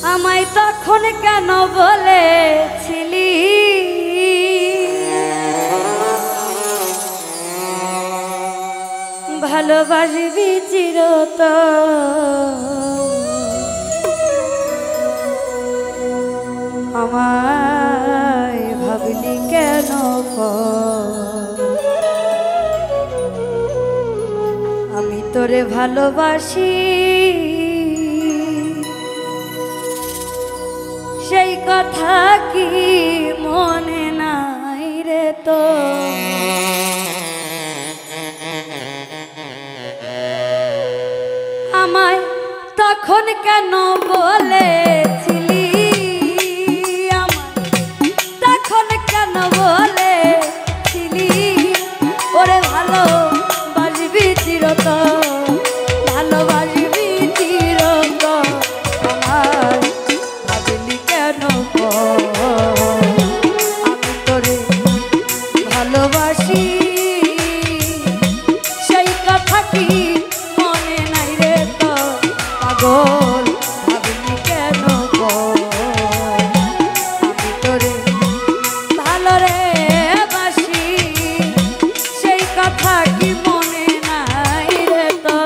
আমায় তখন কেন বলেছিলি ভালোবাসবি চিরতর, আমায় ভাবলি কেন আমি তোরে ভালোবাসি সেই কথা কি মনে নাই রে তো আমায় তখন কেন বলেছিলি আমায় তখন কেন বলেছিলি ওরে ভালোবাসবি চিরতর ভালোবাসবি চিরতর আমায় ভাবলি কেন আমি তোরে ভালোবাসি সেই কথা কি মনে নাই রে তো পাগল ভাবলি কেন আমি তোরে ভালো রে বাসি সেই কথা কি মনে নাই রে তো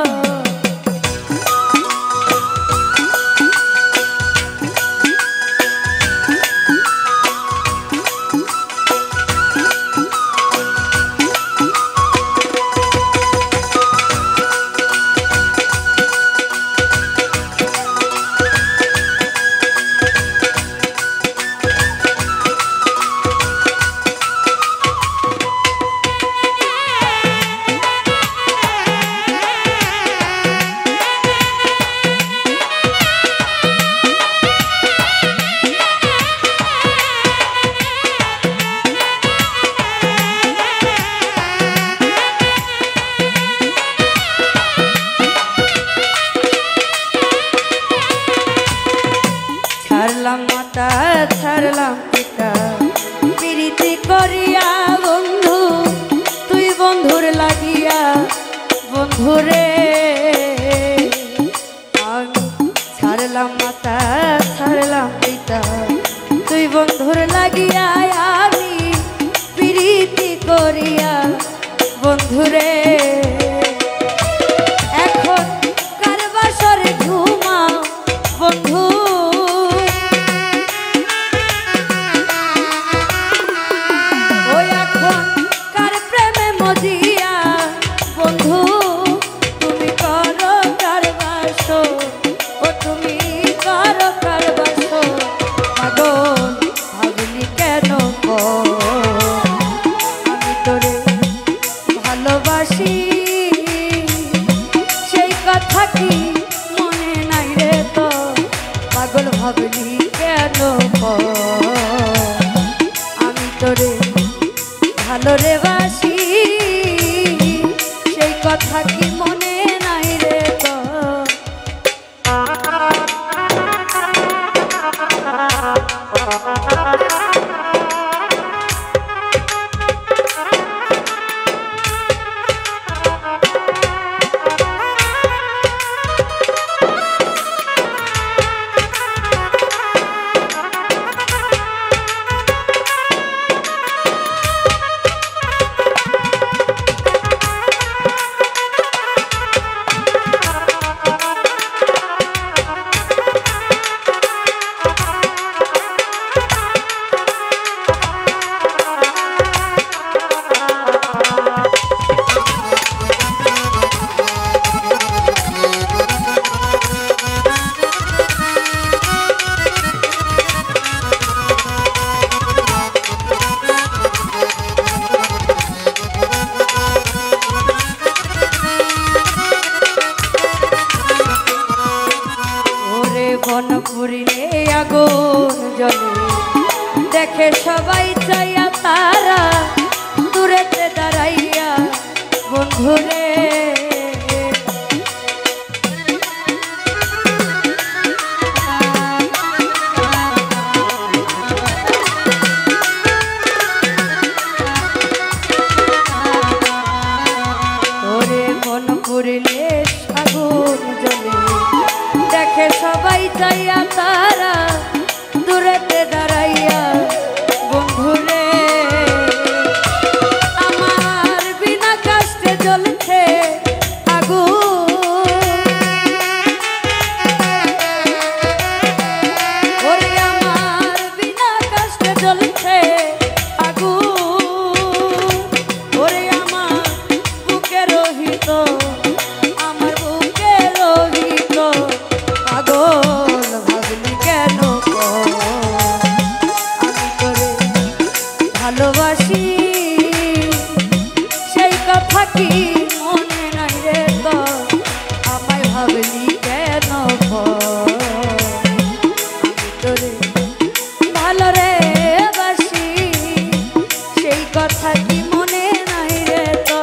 ছাড়লাম মাতা ছাড়লাম পিতা প্রীতি করিয়া বন্ধু তুই বন্ধুর লাগিয়া বন্ধুরে ছাড়লাম মাতা ছাড়লাম পিতা তুই বন্ধুর লাগিয়া আমি প্রীতি করিয়া বন্ধুরে এখন কার বাসরে ঘুমাও বন্ধু ভালোবাসি সেই কথা কি মনে নাই রে তো পাগল ভাবলি কেন আমি তোরে ভালো রে বাসি সেই কথা কি মনে নাই রে তো বনপুরিলে আগুন জ্বলে দেখে সবাই চাইয়া তারা দূরেতে দাঁড়াইয়া বন্ধুরে ওরে বনপুরিলে আগুন জ্বলে দেখে সবাই চাইয়া তারা দূরেতে দাঁড়াইয়া বন্ধুরে আমার বিনা কষ্টে জ্বলছে আগুন ওরে আমার বিনা কষ্টে জ্বলছে আগুন ওরে আমার বুকে রহিত আমার বুকে রহিত পাগল ভাবলি কেন আমি তোরে ভালোবাসি সেই কথা কি মনে নাই রে তো আমায় ভাবলি কেন আমি তোরে ভালো রে বাসি সেই কথা কি মনে নাই রে তো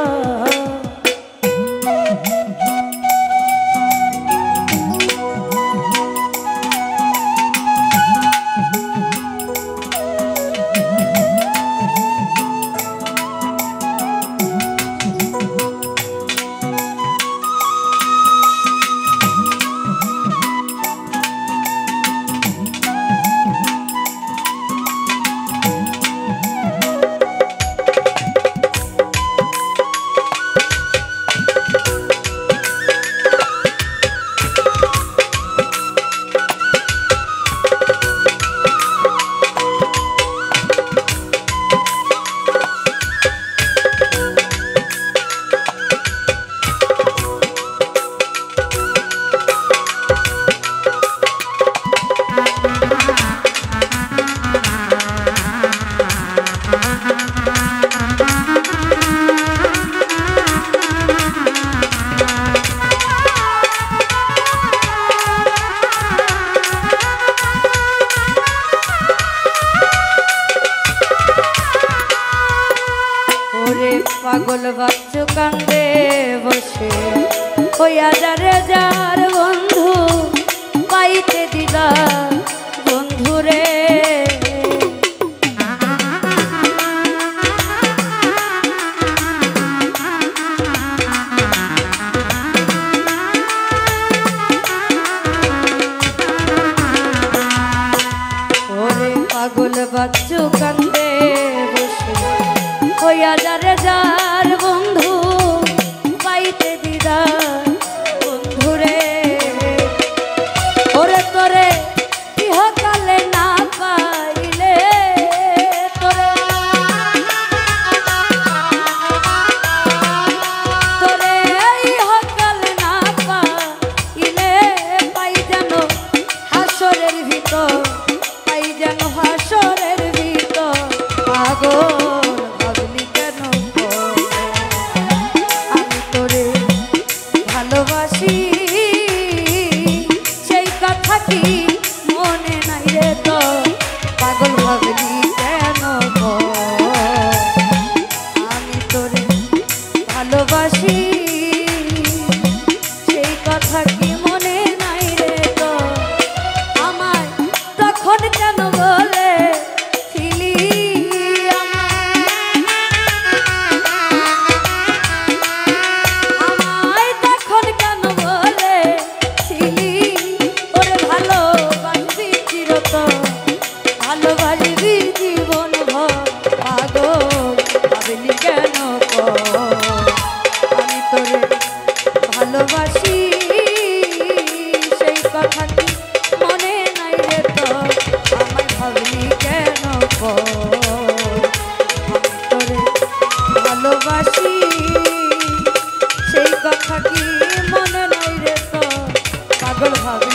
পাগল বাচ্চু কান্দে বসে হইয়া যারে যার বন্ধু পাইতে দিলা বন্ধুরে ওরে পাগল বাচ্চু কান্দে বসে হইয়া যারে যার বন্ধু পাইতে দিদা বন্ধুরে ওরে তোরে ইহকালে না পাইলে তোরে তোরে ইহকালে না পাইলে পাই যেন হাসরের ভিতর পাই যেন হাসরের ভিতর পাগল ভালোবাসি সেই কথা কি মনে নাই রে তো পাগল ভাবলি কেন আমি তোরে ভালোবাসি সেই কথা কি মনে নাই রে তো আমায় তখন কেন বলে ভালোবাসি সেই কথা কি মনে নাই রে তো আমায় ভাবলি কেন তোরে ভালোবাসি সেই কথা কি মনে নাই রে তো পাগল ভাবে